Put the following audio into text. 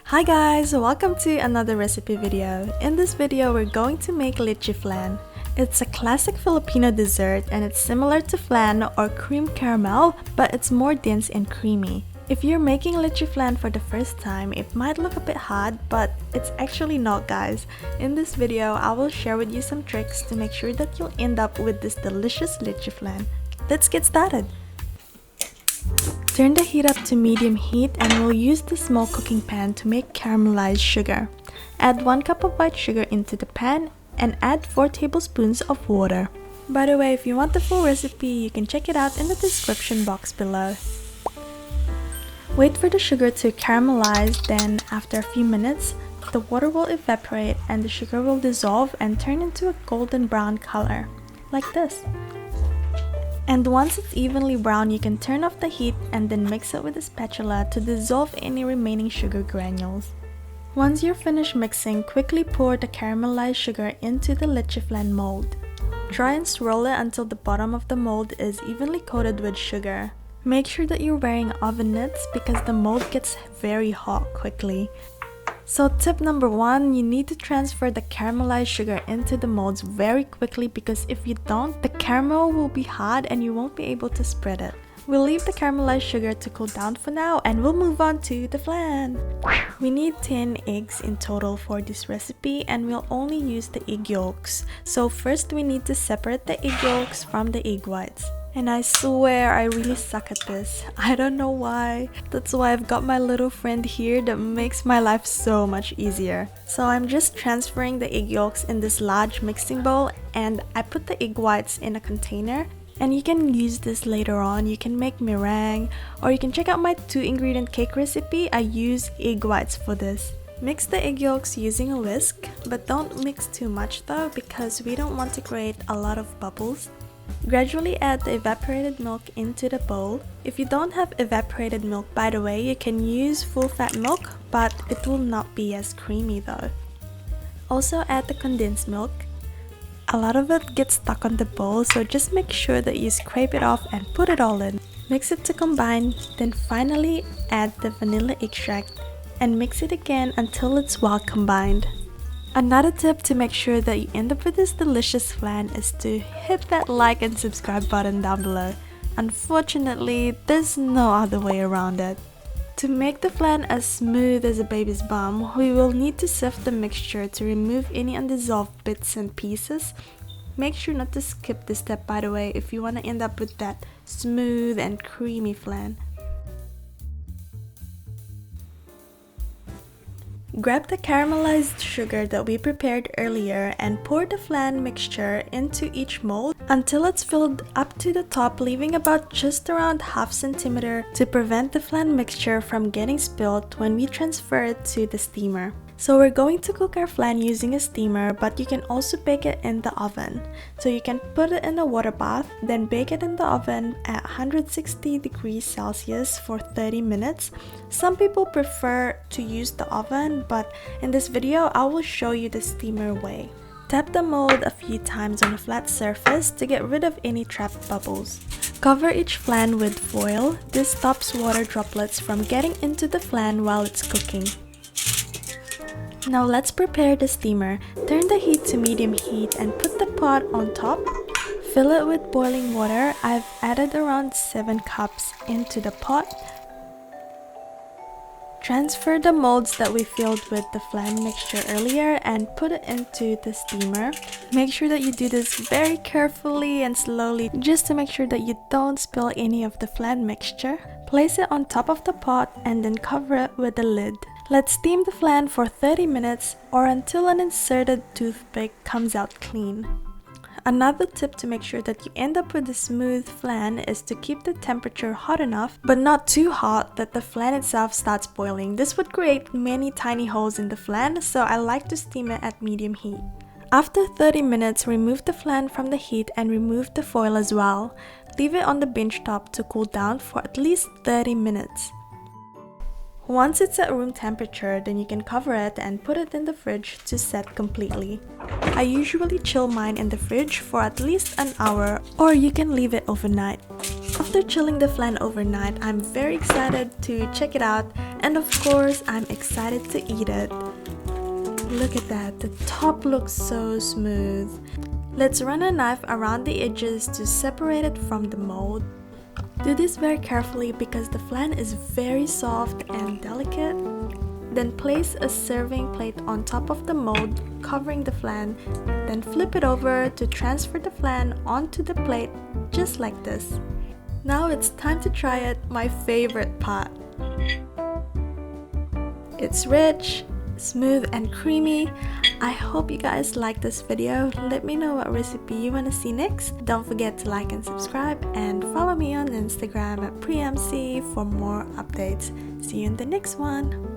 Hi guys, welcome to another recipe video. In this video, we're going to make leche flan. It's a classic Filipino dessert and it's similar to flan or cream caramel, but it's more dense and creamy. If you're making leche flan for the first time, it might look a bit hard, but it's actually not, guys. In this video, I will share with you some tricks to make sure that you'll end up with this delicious leche flan. Let's get started! Turn the heat up to medium heat and we'll use the small cooking pan to make caramelized sugar. Add 1 cup of white sugar into the pan and add 4 tablespoons of water. By the way, if you want the full recipe, you can check it out in the description box below. Wait for the sugar to caramelize, then after a few minutes, the water will evaporate and the sugar will dissolve and turn into a golden brown color, like this. And once it's evenly brown, you can turn off the heat and then mix it with a spatula to dissolve any remaining sugar granules. Once you're finished mixing, quickly pour the caramelized sugar into the leche flan mold. Try and swirl it until the bottom of the mold is evenly coated with sugar. Make sure that you're wearing oven mitts because the mold gets very hot quickly. So tip number 1, you need to transfer the caramelized sugar into the molds very quickly because if you don't, the caramel will be hard and you won't be able to spread it. We'll leave the caramelized sugar to cool down for now and we'll move on to the flan. We need 10 eggs in total for this recipe and we'll only use the egg yolks. So first we need to separate the egg yolks from the egg whites. And I swear I really suck at this. I don't know why. That's why I've got my little friend here that makes my life so much easier. So I'm just transferring the egg yolks in this large mixing bowl and I put the egg whites in a container. And you can use this later on. You can make meringue or you can check out my 2-ingredient cake recipe. I use egg whites for this. Mix the egg yolks using a whisk, but don't mix too much though because we don't want to create a lot of bubbles. Gradually add the evaporated milk into the bowl. If you don't have evaporated milk, by the way, you can use full-fat milk, but it will not be as creamy though. Also add the condensed milk. A lot of it gets stuck on the bowl, so just make sure that you scrape it off and put it all in. Mix it to combine, then finally add the vanilla extract and mix it again until it's well combined. Another tip to make sure that you end up with this delicious flan is to hit that like and subscribe button down below. Unfortunately, there's no other way around it. To make the flan as smooth as a baby's bum, we will need to sift the mixture to remove any undissolved bits and pieces. Make sure not to skip this step, by the way, if you want to end up with that smooth and creamy flan. Grab the caramelized sugar that we prepared earlier and pour the flan mixture into each mold until it's filled up to the top, leaving about just around ½ centimeter to prevent the flan mixture from getting spilled when we transfer it to the steamer. So we're going to cook our flan using a steamer, but you can also bake it in the oven. So you can put it in a water bath, then bake it in the oven at 160 degrees Celsius for 30 minutes. Some people prefer to use the oven, but in this video, I will show you the steamer way. Tap the mold a few times on a flat surface to get rid of any trapped bubbles. Cover each flan with foil. This stops water droplets from getting into the flan while it's cooking. Now let's prepare the steamer. Turn the heat to medium heat and put the pot on top. Fill it with boiling water. I've added around 7 cups into the pot. Transfer the molds that we filled with the flan mixture earlier and put it into the steamer. Make sure that you do this very carefully and slowly just to make sure that you don't spill any of the flan mixture. Place it on top of the pot and then cover it with a lid. Let's steam the flan for 30 minutes or until an inserted toothpick comes out clean. Another tip to make sure that you end up with a smooth flan is to keep the temperature hot enough, but not too hot that the flan itself starts boiling. This would create many tiny holes in the flan, so I like to steam it at medium heat. After 30 minutes, remove the flan from the heat and remove the foil as well. Leave it on the bench top to cool down for at least 30 minutes. Once it's at room temperature, then you can cover it and put it in the fridge to set completely. I usually chill mine in the fridge for at least an hour, or you can leave it overnight. After chilling the flan overnight, I'm very excited to check it out And of course, I'm excited to eat it. Look at that, the top looks so smooth. Let's run a knife around the edges to separate it from the mold. Do this very carefully because the flan is very soft and delicate. Then place a serving plate on top of the mold, covering the flan. Then flip it over to transfer the flan onto the plate, just like this. Now it's time to try it, my favorite part. It's rich, smooth and creamy. I hope you guys like this video. Let me know what recipe you want to see next. Don't forget to like and subscribe and follow me on Instagram at PriyaMC for more updates. See you in the next one.